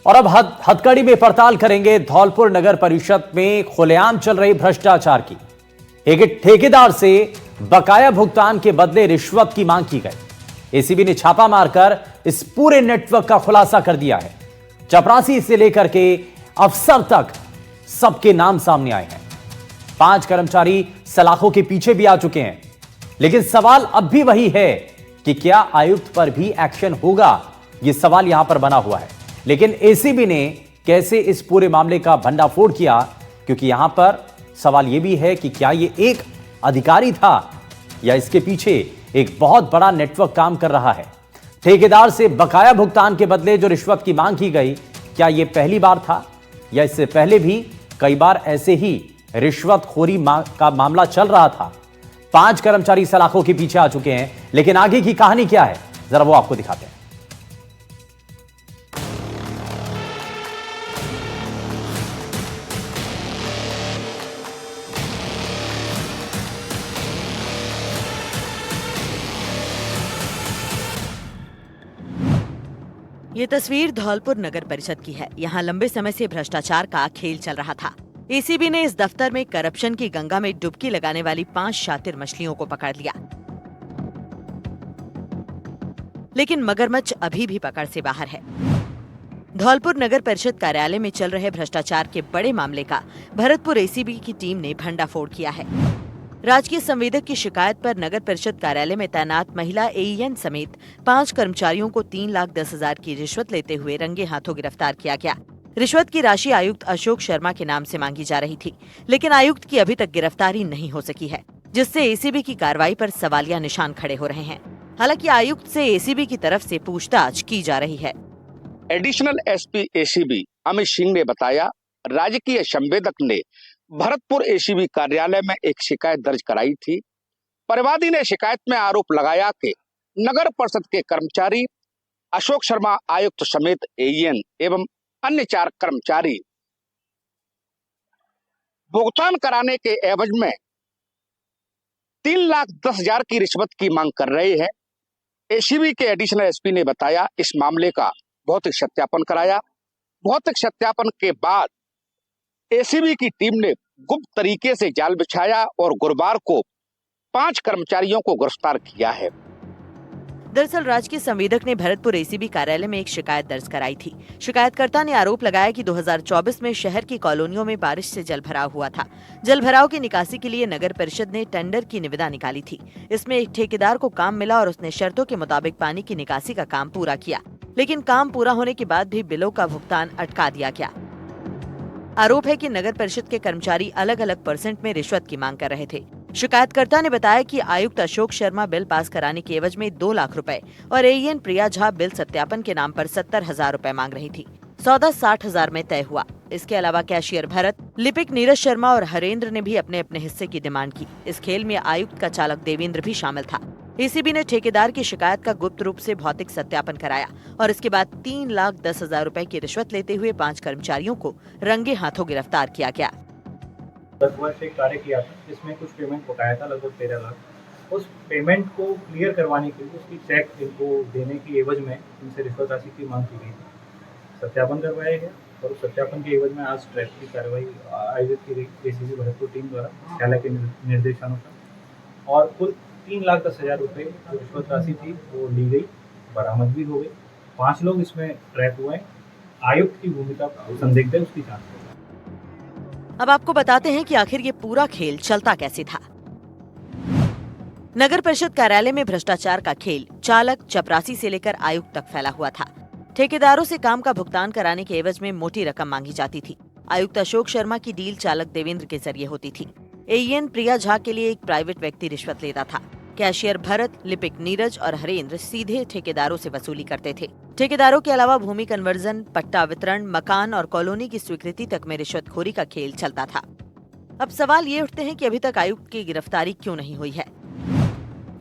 और अब हथकड़ी में पड़ताल करेंगे धौलपुर नगर परिषद में खुलेआम चल रही भ्रष्टाचार की। एक ठेकेदार से बकाया भुगतान के बदले रिश्वत की मांग की गई। एसीबी ने छापा मारकर इस पूरे नेटवर्क का खुलासा कर दिया है। चपरासी से लेकर के अफसर तक सबके नाम सामने आए हैं। 5 कर्मचारी सलाखों के पीछे भी आ चुके हैं, लेकिन सवाल अब भी वही है कि क्या आयुक्त पर भी एक्शन होगा। यह सवाल यहां पर बना हुआ है। लेकिन एसीबी ने कैसे इस पूरे मामले का भंडाफोड़ किया, क्योंकि यहां पर सवाल यह भी है कि क्या यह एक अधिकारी था या इसके पीछे एक बहुत बड़ा नेटवर्क काम कर रहा है। ठेकेदार से बकाया भुगतान के बदले जो रिश्वत की मांग की गई, क्या यह पहली बार था या इससे पहले भी कई बार ऐसे ही रिश्वतखोरी का मामला चल रहा था। 5 कर्मचारी सलाखों के पीछे आ चुके हैं, लेकिन आगे की कहानी क्या है जरा वो आपको दिखाते हैं। ये तस्वीर धौलपुर नगर परिषद की है। यहाँ लंबे समय से भ्रष्टाचार का खेल चल रहा था। एसीबी ने इस दफ्तर में करप्शन की गंगा में डुबकी लगाने वाली 5 शातिर मछलियों को पकड़ लिया, लेकिन मगरमच्छ अभी भी पकड़ से बाहर है। धौलपुर नगर परिषद कार्यालय में चल रहे भ्रष्टाचार के बड़े मामले का भरतपुर एसीबी की टीम ने भंडाफोड़ किया है। राजकीय संवेदक की शिकायत पर नगर परिषद कार्यालय में तैनात महिला एईएन समेत 5 कर्मचारियों को 3,10,000 की रिश्वत लेते हुए रंगे हाथों गिरफ्तार किया गया। रिश्वत की राशि आयुक्त अशोक शर्मा के नाम से मांगी जा रही थी, लेकिन आयुक्त की अभी तक गिरफ्तारी नहीं हो सकी है, जिससे एसीबी की कार्रवाई पर सवालिया निशान खड़े हो रहे हैं। हालांकि आयुक्त से एसीबी की तरफ से पूछताछ की जा रही है। Additional SP ACB Amit Singh ने बताया, राजकीय संवेदक ने भरतपुर एसीबी कार्यालय में एक शिकायत दर्ज कराई थी। परिवादी ने शिकायत में आरोप लगाया कि नगर परिषद के कर्मचारी अशोक शर्मा आयुक्त समेत एईएन एवं अन्य 4 कर्मचारी भुगतान कराने के एवज में 3,10,000 की रिश्वत की मांग कर रहे हैं। एसीबी के एडिशनल एसपी ने बताया, इस मामले का भौतिक सत्यापन कराया। भौतिक सत्यापन के बाद एसीबी की टीम ने गुप्त तरीके से जाल बिछाया और गुरुवार को 5 कर्मचारियों को गिरफ्तार किया है। दरअसल राजकीय संवेदक ने भरतपुर एसीबी कार्यालय में एक शिकायत दर्ज कराई थी। शिकायतकर्ता ने आरोप लगाया कि 2024 में शहर की कॉलोनियों में बारिश से जलभराव हुआ था। जलभराव की निकासी के लिए नगर परिषद ने टेंडर की निविदा निकाली थी। इसमें एक ठेकेदार को काम मिला और उसने शर्तों के मुताबिक पानी की निकासी का काम पूरा किया, लेकिन काम पूरा होने के बाद भी बिलों का भुगतान अटका दिया गया। आरोप है कि नगर परिषद के कर्मचारी अलग अलग परसेंट में रिश्वत की मांग कर रहे थे। शिकायतकर्ता ने बताया कि आयुक्त अशोक शर्मा बिल पास कराने के एवज में 2 लाख रुपए और एईएन प्रिया झा बिल सत्यापन के नाम पर 70,000 रुपए मांग रही थी। सौदा 60,000 में तय हुआ। इसके अलावा कैशियर भरत, लिपिक नीरज शर्मा और हरेंद्र ने भी अपने अपने हिस्से की डिमांड की। इस खेल में आयुक्त का चालक देवेंद्र भी शामिल था। एसीबी ने ठेकेदार की शिकायत का गुप्त रूप से भौतिक सत्यापन कराया और इसके बाद 3,10,000 रुपए की रिश्वत लेते हुए 5 कर्मचारियों को रंगे हाथों गिरफ्तार किया गया। 10 वर्ष एक कार्य किया था, जिसमें कुछ पेमेंट बकाया था, लगभग 13 लाख। उस पेमेंट को क्लियर करवाने के लिए उसकी चेक इनको देने की एवज में इनसे रिश्वत राशि की मांग की गई थी। सत्यापन करवाया गया और उस सत्यापन के एवज में आज ट्रैप की कार्रवाई आयोजित की गई एसीबी भरतपुर टीम द्वारा न्यायालय के निर्देशानुसार, और कुल 3,10,000 रुपये जो रिश्वत राशि थी वो ली गई, बरामद भी हो गई। 5 लोग इसमें ट्रैप हुए। आयुक्त की भूमिका संदिग्ध है, उसकी जांच। अब आपको बताते हैं कि आखिर ये पूरा खेल चलता कैसे था। नगर परिषद कार्यालय में भ्रष्टाचार का खेल चालक, चपरासी से लेकर आयुक्त तक फैला हुआ था। ठेकेदारों से काम का भुगतान कराने के एवज में मोटी रकम मांगी जाती थी। आयुक्त अशोक शर्मा की डील चालक देवेंद्र के जरिए होती थी। एईएन प्रिया झा के लिए एक प्राइवेट व्यक्ति रिश्वत लेता था। कैशियर भरत, लिपिक नीरज और हरेंद्र सीधे ठेकेदारों से वसूली करते थे। ठेकेदारों के अलावा भूमि कन्वर्जन, पट्टा वितरण, मकान और कॉलोनी की स्वीकृति तक में रिश्वतखोरी का खेल चलता था। अब सवाल ये उठते हैं कि अभी तक आयुक्त की गिरफ्तारी क्यों नहीं हुई है।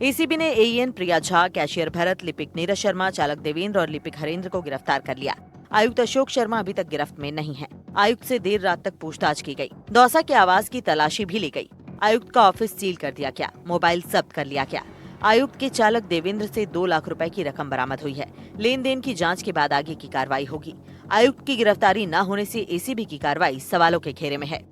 एसीबी ने एईएन प्रिया झा, कैशियर भरत, लिपिक नीरज शर्मा, चालक देवेंद्र और लिपिक हरेंद्र को गिरफ्तार कर लिया। आयुक्त अशोक शर्मा अभी तक गिरफ्त में नहीं है। आयुक्त से देर रात तक पूछताछ की गई। दौसा के आवास की तलाशी भी ली गई। आयुक्त का ऑफिस सील कर दिया गया, मोबाइल जब्त कर लिया गया। आयुक्त के चालक देवेंद्र से 2 लाख रुपए की रकम बरामद हुई है। लेन देन की जांच के बाद आगे की कार्रवाई होगी। आयुक्त की गिरफ्तारी न होने से एसीबी की कार्रवाई सवालों के घेरे में है।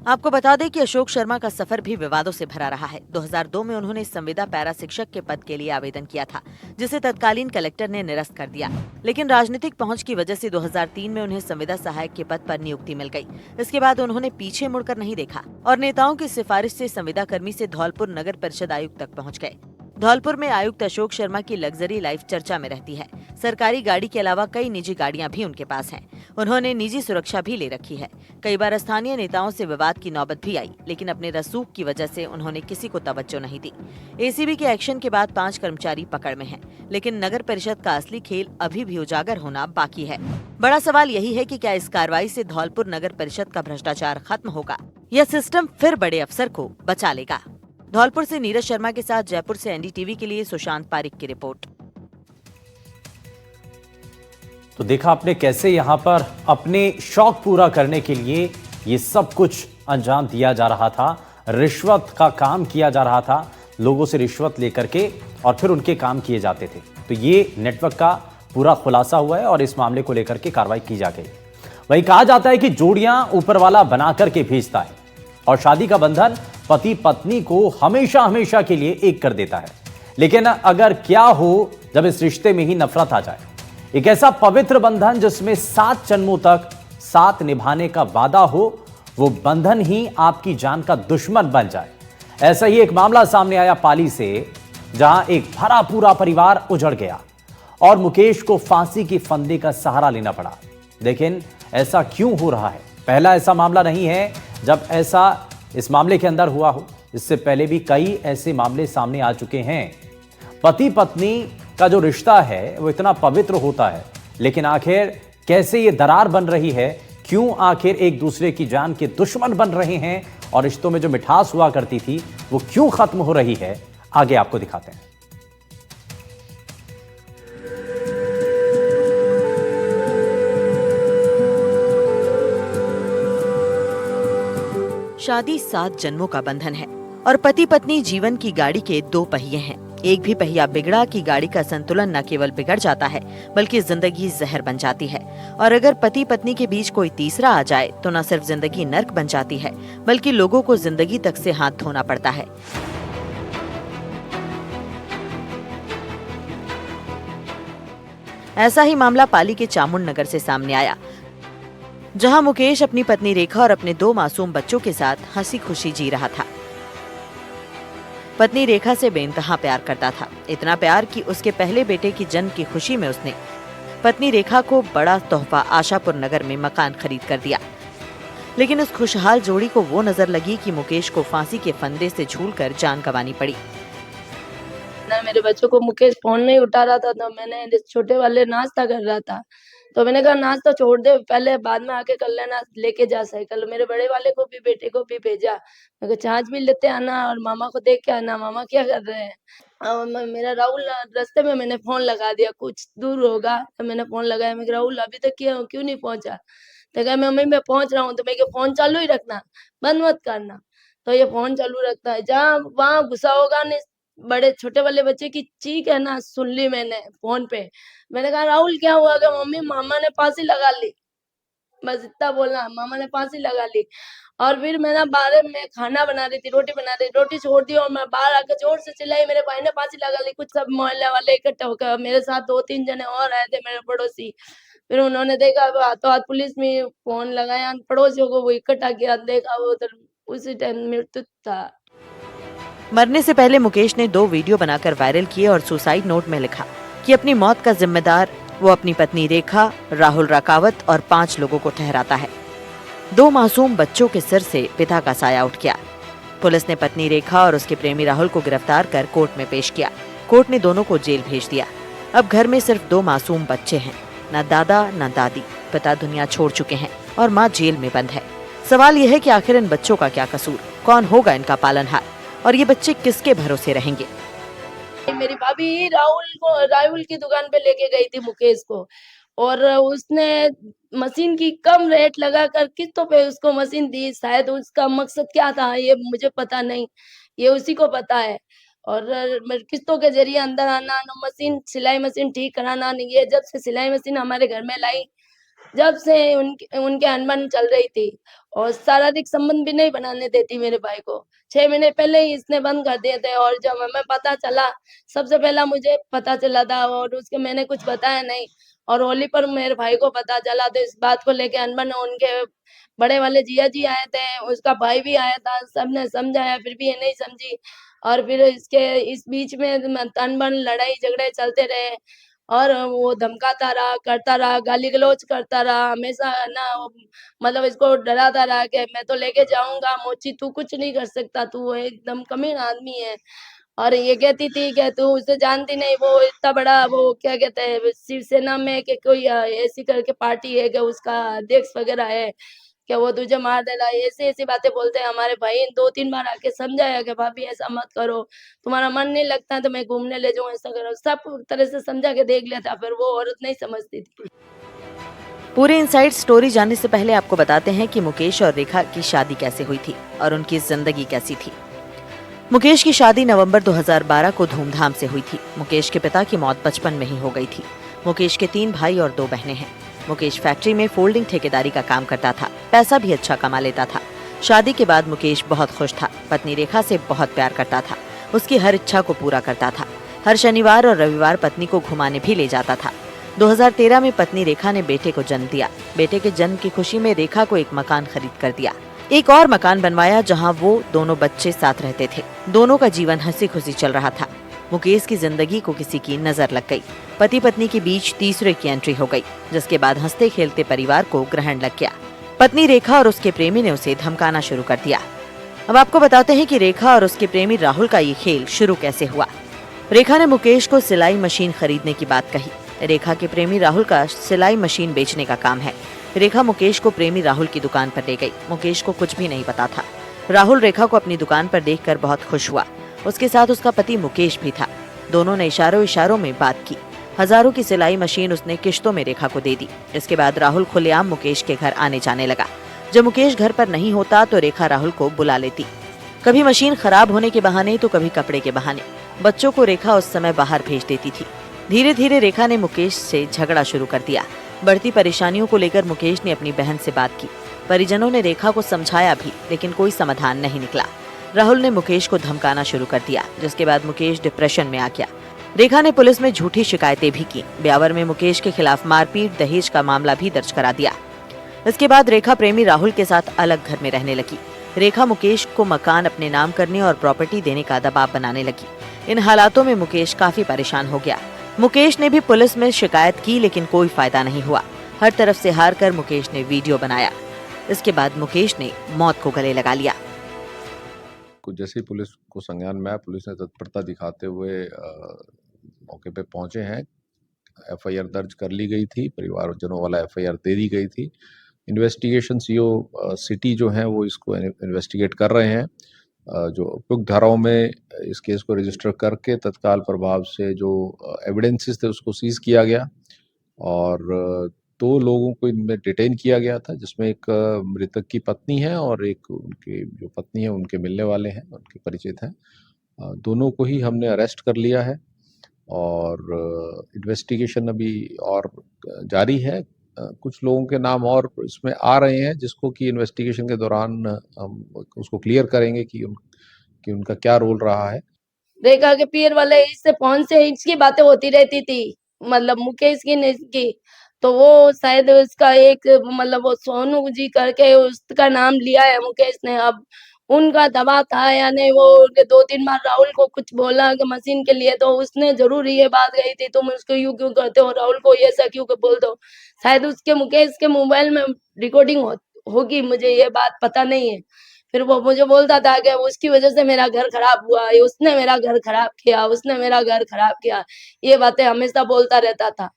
आपको बता दें कि अशोक शर्मा का सफर भी विवादों से भरा रहा है। 2002 में उन्होंने संविदा पैरा शिक्षक के पद के लिए आवेदन किया था, जिसे तत्कालीन कलेक्टर ने निरस्त कर दिया। लेकिन राजनीतिक पहुंच की वजह से 2003 में उन्हें संविदा सहायक के पद पर नियुक्ति मिल गई। इसके बाद उन्होंने पीछे मुड़कर नहीं देखा और नेताओं की सिफारिश से संविदा कर्मी से धौलपुर नगर परिषद आयुक्त तक पहुँच गए। धौलपुर में आयुक्त अशोक शर्मा की लग्जरी लाइफ चर्चा में रहती है। सरकारी गाड़ी के अलावा कई निजी गाड़ियां भी उनके पास हैं। उन्होंने निजी सुरक्षा भी ले रखी है। कई बार स्थानीय नेताओं से विवाद की नौबत भी आई, लेकिन अपने रसूख की वजह से उन्होंने किसी को तवज्जो नहीं दी। एसीबी के एक्शन के बाद 5 कर्मचारी पकड़ में हैं, लेकिन नगर परिषद का असली खेल अभी भी उजागर होना बाकी है। बड़ा सवाल यही है कि क्या इस कार्रवाई से धौलपुर नगर परिषद का भ्रष्टाचार खत्म होगा या सिस्टम फिर बड़े अफसर को बचा लेगा। धौलपुर से नीरज शर्मा के साथ जयपुर से एनडीटीवी के लिए सुशांत पारिक की रिपोर्ट। तो देखा आपने कैसे यहां पर अपने शौक पूरा करने के लिए ये सब कुछ अंजाम दिया जा रहा था, रिश्वत का काम किया जा रहा था, लोगों से रिश्वत लेकर के और फिर उनके काम किए जाते थे। तो ये नेटवर्क का पूरा खुलासा हुआ है और इस मामले को लेकर के कार्रवाई की जा गई। वही कहा जाता है कि जोड़ियां ऊपर वाला बना करके भेजता है और शादी का बंधन पति पत्नी को हमेशा हमेशा के लिए एक कर देता है। लेकिन अगर क्या हो जब इस रिश्ते में ही नफरत आ जाए, एक ऐसा पवित्र बंधन जिसमें 7 जन्मों तक साथ निभाने का वादा हो, वो बंधन ही आपकी जान का दुश्मन बन जाए। ऐसा ही एक मामला सामने आया पाली से, जहां एक भरा पूरा परिवार उजड़ गया और मुकेश को फांसी के फंदे का सहारा लेना पड़ा। लेकिन ऐसा क्यों हो रहा है? पहला ऐसा मामला नहीं है जब ऐसा इस मामले के अंदर हुआ हो। इससे पहले भी कई ऐसे मामले सामने आ चुके हैं। पति पत्नी का जो रिश्ता है वो इतना पवित्र होता है, लेकिन आखिर कैसे ये दरार बन रही है? क्यों आखिर एक दूसरे की जान के दुश्मन बन रहे हैं और रिश्तों में जो मिठास हुआ करती थी वो क्यों खत्म हो रही है? आगे आपको दिखाते हैं। शादी 7 जन्मों का बंधन है और पति पत्नी जीवन की गाड़ी के 2 पहिए हैं। एक भी पहिया बिगड़ा कि गाड़ी का संतुलन न केवल बिगड़ जाता है बल्कि जिंदगी जहर बन जाती है। और अगर पति पत्नी के बीच कोई तीसरा आ जाए तो न सिर्फ जिंदगी नर्क बन जाती है बल्कि लोगों को जिंदगी तक से हाथ धोना पड़ता है। ऐसा ही मामला पाली के चामुंड नगर से सामने आया, जहां मुकेश अपनी पत्नी रेखा और अपने 2 मासूम बच्चों के साथ हंसी खुशी जी रहा था। पत्नी रेखा से बेइंतहा प्यार करता था, इतना प्यार कि उसके पहले बेटे की जन्म की खुशी में उसने पत्नी रेखा को बड़ा तोहफा आशापुर नगर में मकान खरीद कर दिया। लेकिन उस खुशहाल जोड़ी को वो नजर लगी कि मुकेश को फांसी के फंदे से झूलकर जान गंवानी पड़ी। मेरे बच्चों को मुकेश फोन नहीं उठा रहा था, तो मैंने छोटे वाले नाश्ता कर रहा था, तो मैंने कहा नाश्ता छोड़ दे, पहले बाद में आके कर लेना, लेके जा साइकिल। मेरे बड़े वाले को भी बेटे को भी भेजा, मैं कहा चार्ज भी लेते आना और मामा को देख के आना, मामा क्या कर रहे हैं। मेरा राहुल रास्ते में मैंने फोन लगा दिया, कुछ दूर होगा तो मैंने फोन लगाया, मैं राहुल अभी तक क्यों नहीं पहुंचा? तो कहा मम्मी मैं पहुंच रहा हूँ। तो मैं फोन चालू ही रखना, बंद मत करना। तो ये फोन चालू रखता है, जहाँ वहाँ घुसा होगा नहीं, बड़े छोटे वाले बच्चे की चीख है ना सुन ली मैंने फोन पे। मैंने कहा राहुल क्या हुआ? क्या मम्मी मामा ने फांसी लगा ली, बस इतना बोलना, मामा ने फांसी लगा ली। और फिर मैं ना बाहर में खाना बना रही थी, रोटी बना रही, रोटी छोड़ दी और मैं बाहर आकर जोर से चिल्लाई मेरे भाई ने फांसी लगा ली। कुछ सब मोहल्ले वाले इकट्ठे होकर, मेरे साथ 2-3 जने और आए थे मेरे पड़ोसी। फिर उन्होंने देखा, हाथों हाथ पुलिस में फोन लगाया, पड़ोसियों को वो इकट्ठा किया, देखा वो उधर उसी टाइम मृत्यु था। मरने से पहले मुकेश ने 2 वीडियो बनाकर वायरल किए और सुसाइड नोट में लिखा कि अपनी मौत का जिम्मेदार वो अपनी पत्नी रेखा, राहुल राकावत और 5 लोगों को ठहराता है। 2 मासूम बच्चों के सिर से पिता का साया उठ गया। पुलिस ने पत्नी रेखा और उसके प्रेमी राहुल को गिरफ्तार कर कोर्ट में पेश किया। कोर्ट ने दोनों को जेल भेज दिया। अब घर में सिर्फ 2 मासूम बच्चे हैं, न दादा न दादी, पिता दुनिया छोड़ चुके हैं और माँ जेल में बंद है। सवाल यह है कि आखिर इन बच्चों का क्या कसूर, कौन होगा इनका पालनहार और ये बच्चे किसके भरोसे रहेंगे? मेरी भाभी राहुल की दुकान पे लेके गई थी मुकेश को, और उसने मशीन की कम रेट लगाकर किस्तों पे उसको मशीन दी। शायद उसका मकसद क्या था ये मुझे पता नहीं, ये उसी को पता है। और किस्तों के जरिए अंदर आना, मशीन सिलाई मशीन ठीक कराना नहीं। ये जब से सिलाई मशीन हमारे घर में लाई, जब से उनके उनके अनबन चल रही थी और शारीरिक संबंध भी नहीं बनाने देती मेरे भाई को। 6 महीने पहले ही इसने बंद कर दिए थे और जब हमें पता चला, सबसे पहला मुझे पता चला था और उसके मैंने कुछ बताया नहीं और होली पर मेरे भाई को पता चला तो इस बात को लेके अनबन उनके बड़े वाले जिया जी आए थे, उसका भाई भी आया था, सबने समझाया फिर भी ये नहीं समझी और फिर इस बीच में अनबन लड़ाई झगड़े चलते रहे और वो धमकाता रहा, करता रहा, गाली-गलौज करता रहा, हमेशा ना मतलब इसको डराता रहा कि मैं तो लेके जाऊँगा, मोची तू कुछ नहीं कर सकता, तू एकदम कमीना आदमी है। और ये कहती थी कि तू उसे जानती नहीं, वो इतना बड़ा वो क्या कहते हैं शिवसेना में कि कोई ऐसी करके पार्टी है कि उसका अध्यक्ष वगैरह है, कि वो तुझे मार देगा, ऐसी-ऐसी बातें बोलते हैं। हमारे भाई ने 2-3 बार आके समझाया कि भाभी ऐसा मत करो, तुम्हारा मन नहीं लगता है तो मैं घूमने ले जाऊँ, ऐसा करो। सब तरह से समझा के देख लिया था, फिर वो औरत नहीं समझती थी। पूरे इनसाइड स्टोरी जानने से पहले आपको बताते हैं कि मुकेश और रेखा की शादी कैसे हुई थी और उनकी जिंदगी कैसी थी। मुकेश की शादी नवंबर 2012 को धूमधाम से हुई थी। मुकेश के पिता की मौत बचपन में ही हो गई थी। मुकेश के 3 भाई और 2 बहनें हैं। मुकेश फैक्ट्री में फोल्डिंग ठेकेदारी का काम करता था, पैसा भी अच्छा कमा लेता था। शादी के बाद मुकेश बहुत खुश था, पत्नी रेखा से बहुत प्यार करता था, उसकी हर इच्छा को पूरा करता था। हर शनिवार और रविवार पत्नी को घुमाने भी ले जाता था। 2013 में पत्नी रेखा ने बेटे को जन्म दिया। बेटे के जन्म की खुशी में रेखा को एक मकान खरीद कर दिया, एक और मकान बनवाया जहां वो दोनों बच्चे साथ रहते थे। दोनों का जीवन हंसी खुशी चल रहा था। मुकेश की जिंदगी को किसी की नजर लग गई। पति पत्नी के बीच तीसरे की एंट्री हो गई, जिसके बाद हंसते खेलते परिवार को ग्रहण लग गया। पत्नी रेखा और उसके प्रेमी ने उसे धमकाना शुरू कर दिया। अब आपको बताते हैं कि रेखा और उसके प्रेमी राहुल का ये खेल शुरू कैसे हुआ। रेखा ने मुकेश को सिलाई मशीन खरीदने की बात कही। रेखा के प्रेमी राहुल का सिलाई मशीन बेचने का काम है। रेखा मुकेश को प्रेमी राहुल की दुकान पर ले गई। मुकेश को कुछ भी नहीं पता था। राहुल रेखा को अपनी दुकान पर देखकर बहुत खुश हुआ। उसके साथ उसका पति मुकेश भी था। दोनों ने इशारों में बात की। हजारों की सिलाई मशीन उसने किश्तों में रेखा को दे दी। इसके बाद राहुल खुलेआम मुकेश के घर आने जाने लगा। जब मुकेश घर पर नहीं होता तो रेखा राहुल को बुला लेती, कभी मशीन खराब होने के बहाने तो कभी कपड़े के बहाने। बच्चों को रेखा उस समय बाहर भेज देती थी। धीरे धीरे रेखा ने मुकेश से झगड़ा शुरू कर दिया। बढ़ती परेशानियों को लेकर मुकेश ने अपनी बहन से बात की। परिजनों ने रेखा को समझाया भी, लेकिन कोई समाधान नहीं निकला। राहुल ने मुकेश को धमकाना शुरू कर दिया, जिसके बाद मुकेश डिप्रेशन में आ गया। रेखा ने पुलिस में झूठी शिकायतें भी की। ब्यावर में मुकेश के खिलाफ मारपीट, दहेज का मामला भी दर्ज करा दिया। इसके बाद रेखा प्रेमी राहुल के साथ अलग घर में रहने लगी। रेखा मुकेश को मकान अपने नाम करने और प्रॉपर्टी देने का दबाव बनाने लगी। इन हालातों में मुकेश काफी परेशान हो गया। मुकेश ने भी पुलिस में शिकायत की, लेकिन कोई फायदा नहीं हुआ। हर तरफ से हार कर मुकेश ने वीडियो बनाया। इसके बाद मुकेश ने मौत को गले लगा लिया। जैसे ही पुलिस को संज्ञान में आया, पुलिस ने तत्परता दिखाते हुए मौके पे पहुंचे हैं। एफआईआर दर्ज कर ली गई थी, परिवारजनों वाला एफआईआर दे दी गई थी। इन्वेस्टिगेशन सीओ सिटी जो है वो इसको इन्वेस्टिगेट कर रहे हैं। जो उपयुक्त धाराओं में इस केस को रजिस्टर करके तत्काल प्रभाव से जो एविडेंसेस थे उसको सीज किया गया और 2 लोगों को इनमें डिटेन किया गया था, जिसमें एक मृतक की पत्नी है और एक उनकी जो पत्नी है उनके मिलने वाले हैं, उनके परिचित हैं। दोनों को ही हमने अरेस्ट कर लिया है और इन्वेस्टिगेशन अभी और जारी है। कुछ लोगों के नाम और इसमें आ रहे हैं, जिसको कि इन्वेस्टिगेशन के दौरान हम उसको क्लियर करेंगे कि उनका क्या रोल रहा है। रेखा के पीर वाले इससे फोन से इसकी बातें होती रहती थी, मतलब मुकेश की तो वो शायद उसका एक मतलब वो सोनू जी करके उसका नाम लिया है मुकेश ने। अब उनका दबाव था या नहीं, वो 2-3 बार राहुल को कुछ बोला कि मशीन के लिए, तो उसने जरूर ये बात कही थी तुम उसको यूं क्यों करते हो, राहुल को ये ऐसा क्यों बोल दो। शायद उसके मुकेश के मोबाइल में रिकॉर्डिंग होगी, मुझे ये बात पता नहीं है। फिर वो मुझे बोलता था कि उसकी वजह से मेरा घर खराब हुआ, उसने मेरा घर खराब किया, उसने मेरा घर खराब किया, ये बातें हमेशा बोलता रहता था।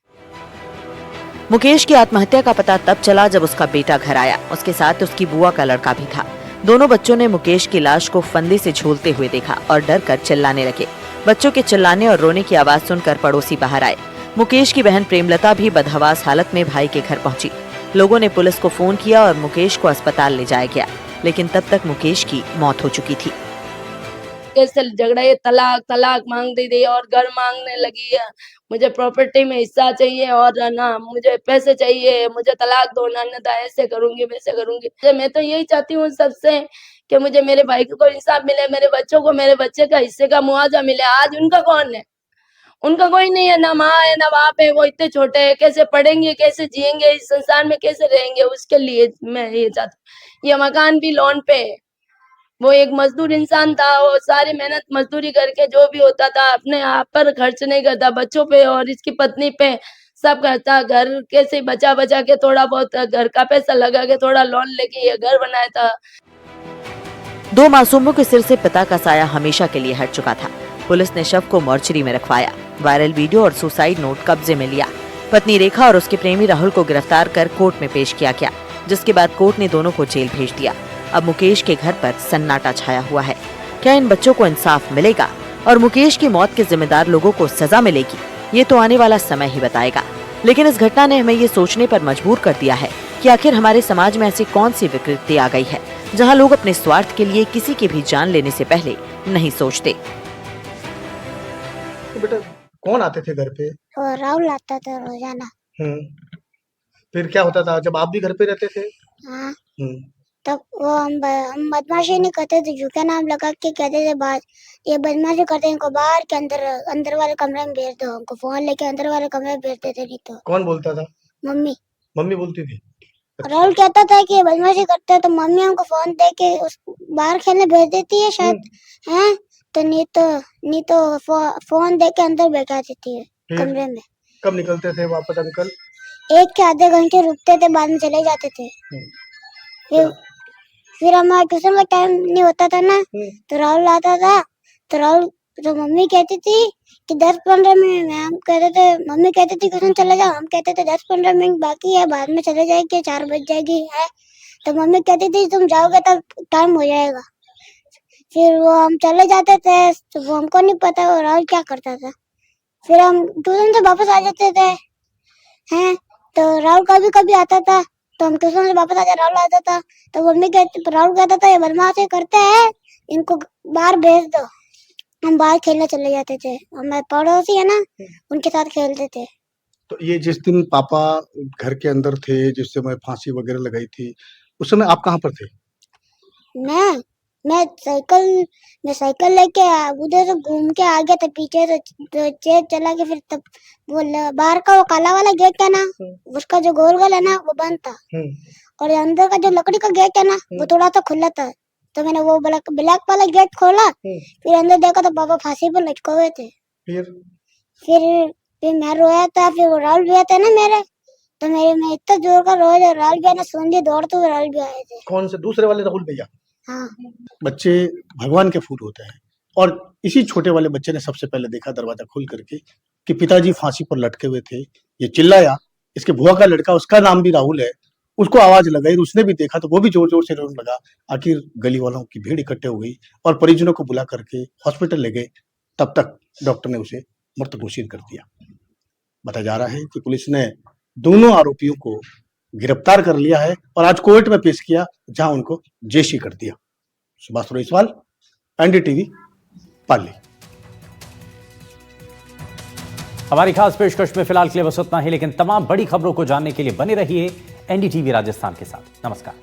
मुकेश की आत्महत्या का पता तब चला जब उसका बेटा घर आया। उसके साथ उसकी बुआ का लड़का भी था। दोनों बच्चों ने मुकेश की लाश को फंदे से झूलते हुए देखा और डर कर चिल्लाने लगे। बच्चों के चिल्लाने और रोने की आवाज सुनकर पड़ोसी बाहर आए। मुकेश की बहन प्रेमलता भी बदहवास हालत में भाई के घर पहुंची। लोगों ने पुलिस को फोन किया और मुकेश को अस्पताल ले जाया गया, लेकिन तब तक मुकेश की मौत हो चुकी थी। कैसे झगड़ा, ये तलाक तलाक मांगती थी और घर मांगने लगी है, मुझे प्रॉपर्टी में हिस्सा चाहिए और ना मुझे पैसे चाहिए, मुझे तलाक दो ना, अन्यथा ऐसे करूंगी वैसे करूंगी। मैं तो यही चाहती हूँ सबसे कि मुझे मेरे भाई को इंसाफ मिले, मेरे बच्चों को मेरे बच्चे का हिस्से का मुआवजा मिले। आज उनका कौन है? उनका कोई नहीं है, ना माँ है ना बाप है, वो इतने छोटे हैं, कैसे पढ़ेंगे, कैसे जिएंगे, इस संसार में कैसे रहेंगे? उसके लिए मैं ये चाहती हूँ। ये मकान भी लोन पे है। वो एक मजदूर इंसान था, वो सारी मेहनत मजदूरी करके जो भी होता था अपने आप पर खर्च नहीं करता, बच्चों पे और इसकी पत्नी पे सब करता। घर कैसे बचा बचा के थोड़ा बहुत घर का पैसा लगा के थोड़ा लोन लेके ये घर बनाया था। 2 मासूमों के सिर से पिता का साया हमेशा के लिए हट चुका था। पुलिस ने शव को मोर्चरी में रखवाया। वायरल वीडियो और सुसाइड नोट कब्जे में लिया। पत्नी रेखा और उसके प्रेमी राहुल को गिरफ्तार कर कोर्ट में पेश किया गया, जिसके बाद कोर्ट ने दोनों को जेल भेज दिया। अब मुकेश के घर पर सन्नाटा छाया हुआ है। क्या इन बच्चों को इंसाफ मिलेगा और मुकेश की मौत के जिम्मेदार लोगों को सजा मिलेगी? ये तो आने वाला समय ही बताएगा। लेकिन इस घटना ने हमें ये सोचने पर मजबूर कर दिया है कि आखिर हमारे समाज में ऐसी कौन सी विकृति आ गई है जहां लोग अपने स्वार्थ के लिए किसी की भी जान लेने से पहले नहीं सोचते। तो बेटा कौन आते थे घर पे? और राहुल आता था रोजाना। फिर क्या होता था जब आप भी घर पे रहते थे? हाँ, हम्म तब वो हम बदमाशी नहीं करते थे, झूठा नाम लगा के कहते थे बात ये बदमाशी करते हैं, इनको बाहर के अंदर वाले कमरे में भेज दो, हमको फोन लेके अंदर वाले कमरे में भेज देते। नहीं तो कौन बोलता था? मम्मी। मम्मी बोलती थी? राहुल कहता था कि ये बदमाशी करते हैं, तो मम्मी हमको फोन दे के उस बाहर खेलने भेज देती है शायद, हैं? तो नहीं तो फोन दे के अंदर बैठा देती है कमरे में। कब निकलते थे वापस अंकल? 1 के आधे घंटे रुकते थे, बाद में चले जाते थे। फिर हमारा ट्यूशन का टाइम नहीं होता था ना, तो राहुल आता था। तो मम्मी कहती थी कि 10-15 मिनट में, हम कहते थे, मम्मी कहती थी ट्यूशन चले जाओ, हम कहते थे 10-15 मिनट बाकी है, बाद में चले जाएंगे, 4 बज जाएगी है। तो मम्मी कहती थी तुम जाओगे तब टाइम हो जाएगा। फिर वो हम चले जाते थे, तो वो हमको नहीं पता वो राहुल क्या करता था। फिर हम ट्यूशन से वापस आ जाते थे, हैं? तो राहुल कभी कभी आता था, तो हम ट्यूशन से वापस आते, राहुल आता था, तो मम्मी कहती, राहुल कहता था ये बदमाशी करते हैं, इनको बाहर भेज दो। हम बाहर खेलने चले जाते थे, हमारे पड़ोसी है ना, उनके साथ खेलते थे। तो ये जिस दिन पापा घर के अंदर थे, जिस समय फांसी वगैरह लगाई थी, उस समय आप कहाँ पर थे? मैं साइकिल लेके उधर से घूम के आ गया था पीछे से, तो चेक चला के फिर तब वो बाहर का वो काला वाला गेट है ना, उसका जो गोल है ना वो बंद था, और अंदर का जो लकड़ी का गेट है ना वो थोड़ा सा खुला था। तो मैंने वो ब्लैक वाला गेट खोला, फिर अंदर देखा तो पापा फांसी पर लटके हुए थे। फिर मैं रोया था, फिर वो राहुल भैया थे ना मेरे, तो मैं इतना जोर का रोया, राहुल भैया ने सुन लिया, दौड़ते हुए राहुल भैया आए थे। कौन से दूसरे वाले राहुल भैया? हाँ। बच्चे भगवान के फूल होते हैं, और इसी छोटे वाले बच्चे ने सबसे पहले देखा दरवाजा खोल करके कि पिताजी फांसी पर लटके हुए थे। ये चिल्लाया, इसके बुआ का लड़का, उसका नाम भी राहुल है, उसको आवाज लगाई, उसने भी देखा तो वो भी जोर जोर से रोने लगा। आखिर गली वालों की भीड़ इकट्ठे हो गई और परिजनों को बुला करके हॉस्पिटल ले गए। तब तक डॉक्टर ने उसे मृत घोषित कर दिया। बताया जा रहा है कि पुलिस ने दोनों आरोपियों को गिरफ्तार कर लिया है और आज कोर्ट में पेश किया, जहां उनको जेशी कर दिया। सुभाष रोईसवाल, एनडीटीवी, पाली। हमारी खास पेशकश में फिलहाल के लिए बस उतना ही, लेकिन तमाम बड़ी खबरों को जानने के लिए बने रहिए एनडीटीवी राजस्थान के साथ। नमस्कार।